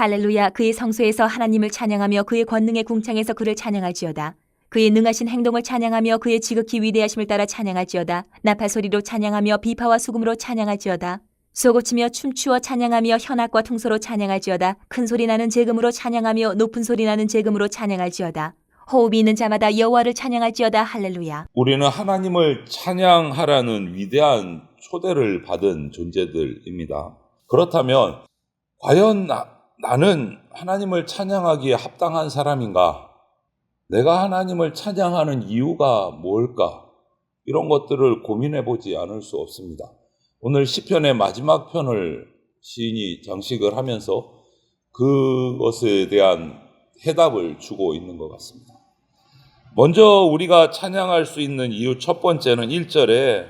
할렐루야. 그의 성소에서 하나님을 찬양하며 그의 권능의 궁창에서 그를 찬양할지어다. 그의 능하신 행동을 찬양하며 그의 지극히 위대하심을 따라 찬양할지어다. 나팔 소리로 찬양하며 비파와 수금으로 찬양할지어다. 쏘고치며 춤추어 찬양하며 현악과 퉁소로 찬양할지어다. 큰 소리 나는 제금으로 찬양하며 높은 소리 나는 제금으로 찬양할지어다. 호흡이 있는 자마다 여호와를 찬양할지어다. 할렐루야. 우리는 하나님을 찬양하라는 위대한 초대를 받은 존재들입니다. 그렇다면 과연 나는 하나님을 찬양하기에 합당한 사람인가? 내가 하나님을 찬양하는 이유가 뭘까? 이런 것들을 고민해 보지 않을 수 없습니다. 오늘 시편의 마지막 편을 시인이 장식을 하면서 그것에 대한 해답을 주고 있는 것 같습니다. 먼저 우리가 찬양할 수 있는 이유 첫 번째는 1절에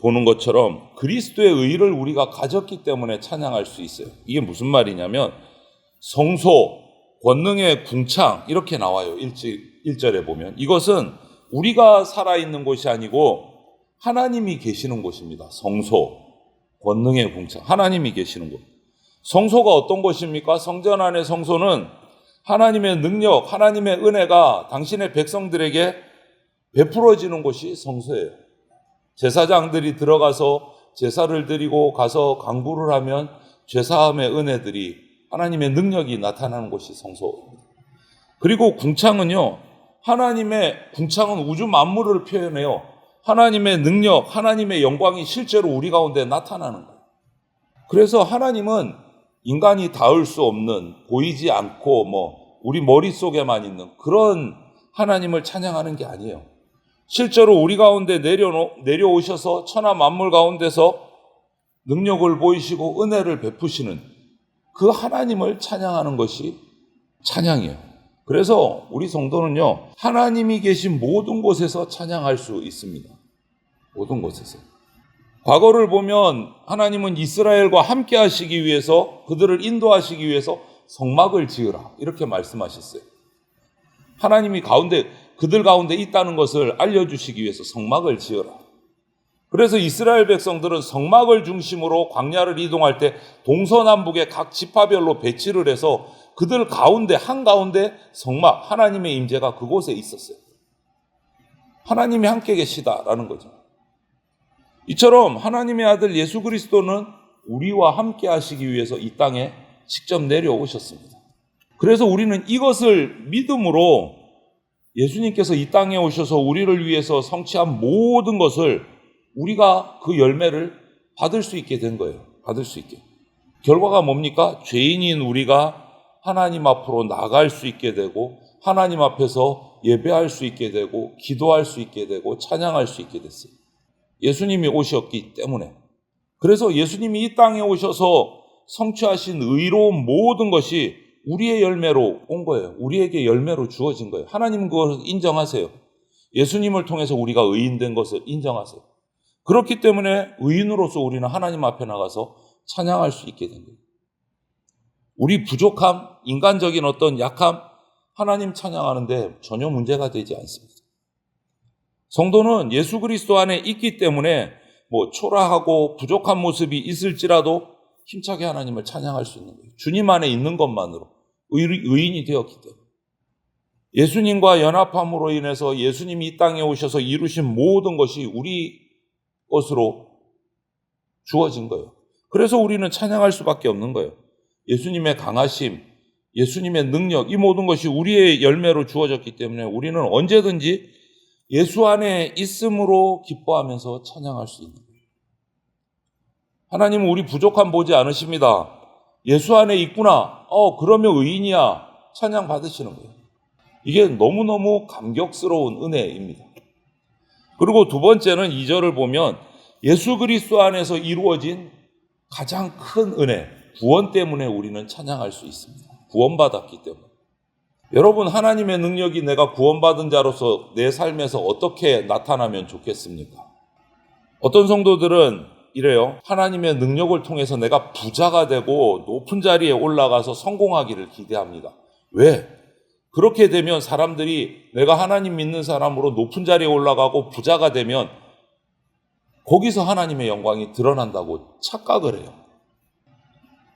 보는 것처럼 그리스도의 의를 우리가 가졌기 때문에 찬양할 수 있어요. 이게 무슨 말이냐면 성소, 권능의 궁창 이렇게 나와요. 1절에 보면 이것은 우리가 살아있는 곳이 아니고 하나님이 계시는 곳입니다. 성소, 권능의 궁창, 하나님이 계시는 곳. 성소가 어떤 곳입니까? 성전 안의 성소는 하나님의 능력, 하나님의 은혜가 당신의 백성들에게 베풀어지는 곳이 성소예요. 제사장들이 들어가서 제사를 드리고 가서 강구를 하면 죄사함의 은혜들이 하나님의 능력이 나타나는 곳이 성소입니다. 그리고 궁창은요, 하나님의 궁창은 우주 만물을 표현해요. 하나님의 능력, 하나님의 영광이 실제로 우리 가운데 나타나는 거예요. 그래서 하나님은 인간이 닿을 수 없는, 보이지 않고 우리 머릿속에만 있는 그런 하나님을 찬양하는 게 아니에요. 실제로 우리 가운데 내려오셔서 천하 만물 가운데서 능력을 보이시고 은혜를 베푸시는 그 하나님을 찬양하는 것이 찬양이에요. 그래서 우리 성도는요, 하나님이 계신 모든 곳에서 찬양할 수 있습니다. 모든 곳에서. 과거를 보면 하나님은 이스라엘과 함께 하시기 위해서, 그들을 인도하시기 위해서 성막을 지으라 이렇게 말씀하셨어요. 하나님이 그들 가운데 있다는 것을 알려주시기 위해서 성막을 지어라. 그래서 이스라엘 백성들은 성막을 중심으로 광야를 이동할 때 동서남북의 각 지파별로 배치를 해서 그들 가운데 한가운데 성막, 하나님의 임재가 그곳에 있었어요. 하나님이 함께 계시다라는 거죠. 이처럼 하나님의 아들 예수 그리스도는 우리와 함께 하시기 위해서 이 땅에 직접 내려오셨습니다. 그래서 우리는 이것을 믿음으로 예수님께서 이 땅에 오셔서 우리를 위해서 성취한 모든 것을 우리가 그 열매를 받을 수 있게 된 거예요. 받을 수 있게. 결과가 뭡니까? 죄인인 우리가 하나님 앞으로 나갈 수 있게 되고 하나님 앞에서 예배할 수 있게 되고 기도할 수 있게 되고 찬양할 수 있게 됐어요. 예수님이 오셨기 때문에. 그래서 예수님이 이 땅에 오셔서 성취하신 의로운 모든 것이 우리의 열매로 온 거예요. 우리에게 열매로 주어진 거예요. 하나님은 그것을 인정하세요. 예수님을 통해서 우리가 의인된 것을 인정하세요. 그렇기 때문에 의인으로서 우리는 하나님 앞에 나가서 찬양할 수 있게 된 거예요. 우리 부족함, 인간적인 어떤 약함, 하나님 찬양하는데 전혀 문제가 되지 않습니다. 성도는 예수 그리스도 안에 있기 때문에 초라하고 부족한 모습이 있을지라도 힘차게 하나님을 찬양할 수 있는 거예요. 주님 안에 있는 것만으로 의인이 되었기 때문에. 예수님과 연합함으로 인해서 예수님이 이 땅에 오셔서 이루신 모든 것이 우리 것으로 주어진 거예요. 그래서 우리는 찬양할 수밖에 없는 거예요. 예수님의 강하심, 예수님의 능력, 이 모든 것이 우리의 열매로 주어졌기 때문에 우리는 언제든지 예수 안에 있음으로 기뻐하면서 찬양할 수 있는 거예요. 하나님은 우리 부족함 보지 않으십니다. 예수 안에 있구나. 그러면 의인이야. 찬양 받으시는 거예요. 이게 너무너무 감격스러운 은혜입니다. 그리고 두 번째는 2절을 보면 예수 그리스도 안에서 이루어진 가장 큰 은혜, 구원 때문에 우리는 찬양할 수 있습니다. 구원받았기 때문에. 여러분, 하나님의 능력이 내가 구원받은 자로서 내 삶에서 어떻게 나타나면 좋겠습니까? 어떤 성도들은 이래요. 하나님의 능력을 통해서 내가 부자가 되고 높은 자리에 올라가서 성공하기를 기대합니다. 왜? 그렇게 되면 사람들이 내가 하나님 믿는 사람으로 높은 자리에 올라가고 부자가 되면 거기서 하나님의 영광이 드러난다고 착각을 해요.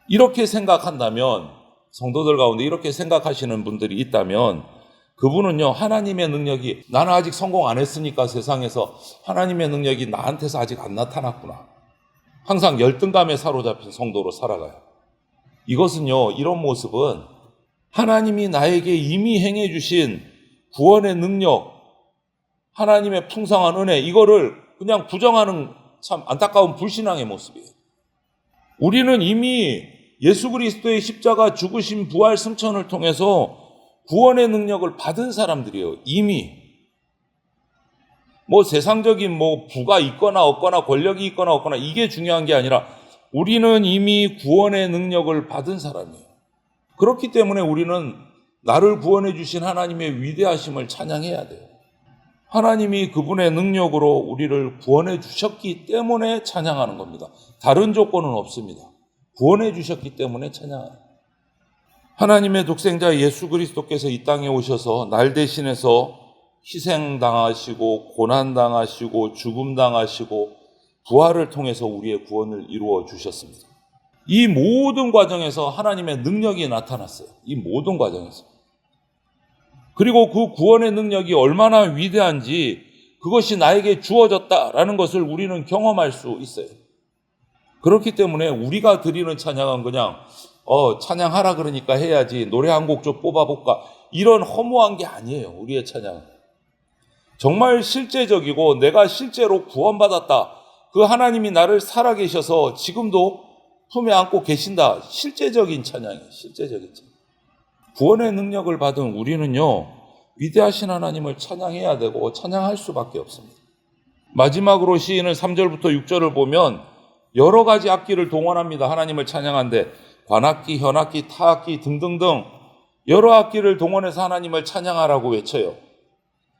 이렇게 생각한다면, 성도들 가운데 이렇게 생각하시는 분들이 있다면 그분은요, 하나님의 능력이, 나는 아직 성공 안 했으니까 세상에서 하나님의 능력이 나한테서 아직 안 나타났구나, 항상 열등감에 사로잡힌 성도로 살아가요. 이것은요, 이런 모습은 하나님이 나에게 이미 행해 주신 구원의 능력, 하나님의 풍성한 은혜, 이거를 그냥 부정하는 참 안타까운 불신앙의 모습이에요. 우리는 이미 예수 그리스도의 십자가 죽으심 부활 승천을 통해서 구원의 능력을 받은 사람들이에요. 이미 세상적인 부가 있거나 없거나 권력이 있거나 없거나 이게 중요한 게 아니라 우리는 이미 구원의 능력을 받은 사람이에요. 그렇기 때문에 우리는 나를 구원해 주신 하나님의 위대하심을 찬양해야 돼요. 하나님이 그분의 능력으로 우리를 구원해 주셨기 때문에 찬양하는 겁니다. 다른 조건은 없습니다. 구원해 주셨기 때문에 찬양하는 거예요. 하나님의 독생자 예수 그리스도께서 이 땅에 오셔서 날 대신해서 희생당하시고 고난당하시고 죽음당하시고 부활을 통해서 우리의 구원을 이루어 주셨습니다. 이 모든 과정에서 하나님의 능력이 나타났어요. 이 모든 과정에서. 그리고 그 구원의 능력이 얼마나 위대한지 그것이 나에게 주어졌다라는 것을 우리는 경험할 수 있어요. 그렇기 때문에 우리가 드리는 찬양은 그냥 찬양하라 그러니까 해야지, 노래 한 곡 좀 뽑아볼까, 이런 허무한 게 아니에요. 우리의 찬양은 정말 실제적이고 내가 실제로 구원받았다, 그 하나님이 나를 살아계셔서 지금도 품에 안고 계신다, 실제적인 찬양이에요. 실제적인 찬양. 구원의 능력을 받은 우리는요, 위대하신 하나님을 찬양해야 되고 찬양할 수밖에 없습니다. 마지막으로 시인은 3절부터 6절을 보면 여러 가지 악기를 동원합니다. 하나님을 찬양한데 관악기, 현악기, 타악기 등등등 여러 악기를 동원해서 하나님을 찬양하라고 외쳐요.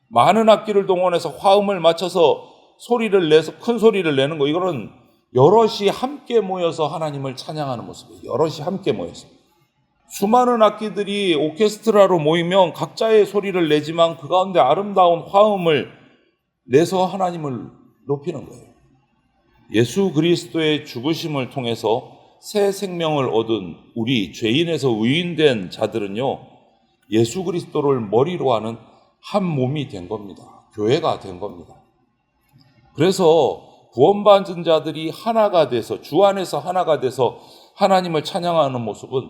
많은 악기를 동원해서 화음을 맞춰서 소리를 내서 큰 소리를 내는 거, 이거는 여럿이 함께 모여서 하나님을 찬양하는 모습이에요. 여럿이 함께 모여서. 수많은 악기들이 오케스트라로 모이면 각자의 소리를 내지만 그 가운데 아름다운 화음을 내서 하나님을 높이는 거예요. 예수 그리스도의 죽으심을 통해서 새 생명을 얻은 우리 죄인에서 의인된 자들은요, 예수 그리스도를 머리로 하는 한 몸이 된 겁니다. 교회가 된 겁니다. 그래서 구원받은 자들이 하나가 돼서, 주 안에서 하나가 돼서 하나님을 찬양하는 모습은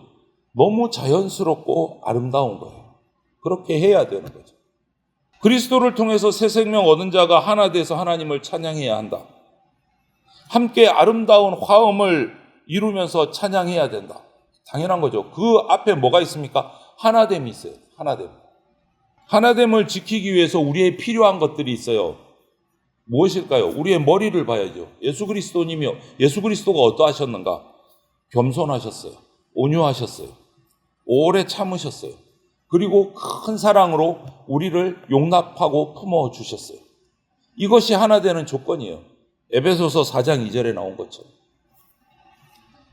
너무 자연스럽고 아름다운 거예요. 그렇게 해야 되는 거죠. 그리스도를 통해서 새 생명 얻은 자가 하나 돼서 하나님을 찬양해야 한다. 함께 아름다운 화음을 이루면서 찬양해야 된다. 당연한 거죠. 그 앞에 뭐가 있습니까? 하나됨이 있어요. 하나됨. 하나됨을 지키기 위해서 우리의 필요한 것들이 있어요. 무엇일까요? 우리의 머리를 봐야죠. 예수 그리스도님이요, 예수 그리스도가 어떠하셨는가? 겸손하셨어요. 온유하셨어요. 오래 참으셨어요. 그리고 큰 사랑으로 우리를 용납하고 품어주셨어요. 이것이 하나 되는 조건이에요. 에베소서 4장 2절에 나온 것처럼.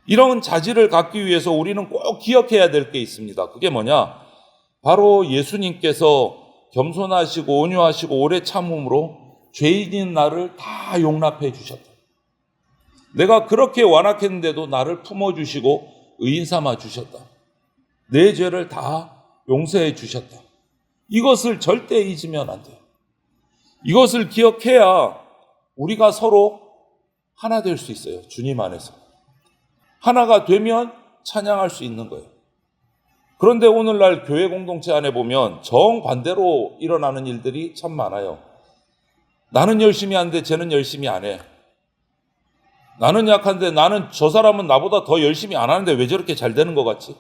이런 자질을 갖기 위해서 우리는 꼭 기억해야 될 게 있습니다. 그게 뭐냐? 바로 예수님께서 겸손하시고 온유하시고 오래 참음으로 죄인인 나를 다 용납해 주셨다. 내가 그렇게 완악했는데도 나를 품어주시고 의인 삼아 주셨다. 내 죄를 다 용서해 주셨다. 이것을 절대 잊으면 안 돼요. 이것을 기억해야 우리가 서로 하나 될 수 있어요. 주님 안에서. 하나가 되면 찬양할 수 있는 거예요. 그런데 오늘날 교회 공동체 안에 보면 정반대로 일어나는 일들이 참 많아요. 나는 열심히 하는데 쟤는 열심히 안 해. 나는 약한데 저 사람은 나보다 더 열심히 안 하는데 왜 저렇게 잘 되는 것 같지?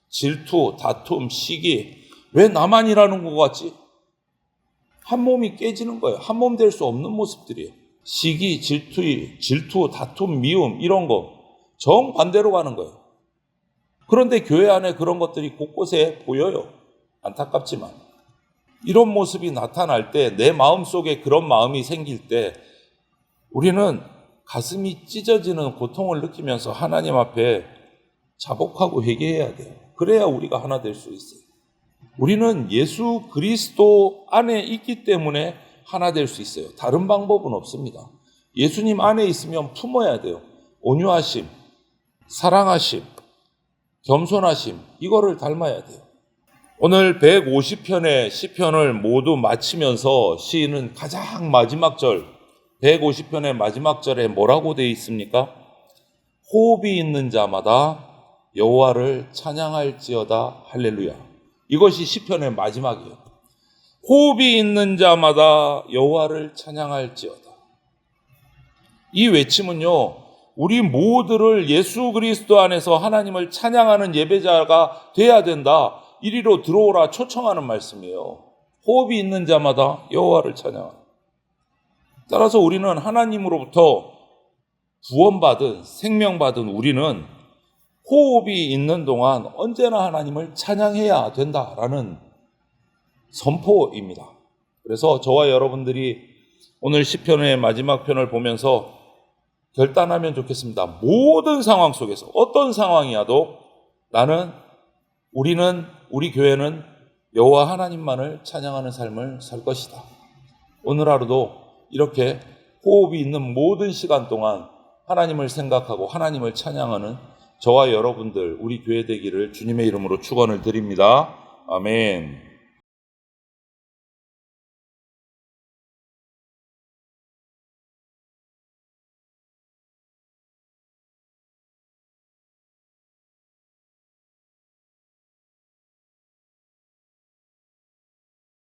질투, 다툼, 시기, 왜 나만 일하는 것 같지? 한 몸이 깨지는 거예요. 한 몸 될 수 없는 모습들이에요. 시기, 질투, 다툼, 미움, 이런 거 정반대로 가는 거예요. 그런데 교회 안에 그런 것들이 곳곳에 보여요. 안타깝지만. 이런 모습이 나타날 때, 내 마음속에 그런 마음이 생길 때 우리는 가슴이 찢어지는 고통을 느끼면서 하나님 앞에 자복하고 회개해야 돼요. 그래야 우리가 하나 될 수 있어요. 우리는 예수 그리스도 안에 있기 때문에 하나 될 수 있어요. 다른 방법은 없습니다. 예수님 안에 있으면 품어야 돼요. 온유하심, 사랑하심, 겸손하심, 이거를 닮아야 돼요. 오늘 150편의 시편을 모두 마치면서 시인은 가장 마지막 절, 150편의 마지막 절에 뭐라고 되어 있습니까? 호흡이 있는 자마다 여호와를 찬양할지어다 할렐루야. 이것이 시편의 마지막이에요. 호흡이 있는 자마다 여호와를 찬양할지어다. 이 외침은요, 우리 모두를 예수 그리스도 안에서 하나님을 찬양하는 예배자가 돼야 된다, 이리로 들어오라 초청하는 말씀이에요. 호흡이 있는 자마다 여호와를 찬양하라. 따라서 우리는 하나님으로부터 구원받은, 생명받은 우리는 호흡이 있는 동안 언제나 하나님을 찬양해야 된다라는 선포입니다. 그래서 저와 여러분들이 오늘 시편의 마지막 편을 보면서 결단하면 좋겠습니다. 모든 상황 속에서 어떤 상황이어도 우리 교회는 여호와 하나님만을 찬양하는 삶을 살 것이다. 오늘 하루도 이렇게 호흡이 있는 모든 시간 동안 하나님을 생각하고 하나님을 찬양하는 저와 여러분들, 우리 교회 되기를 주님의 이름으로 축원을 드립니다. 아멘.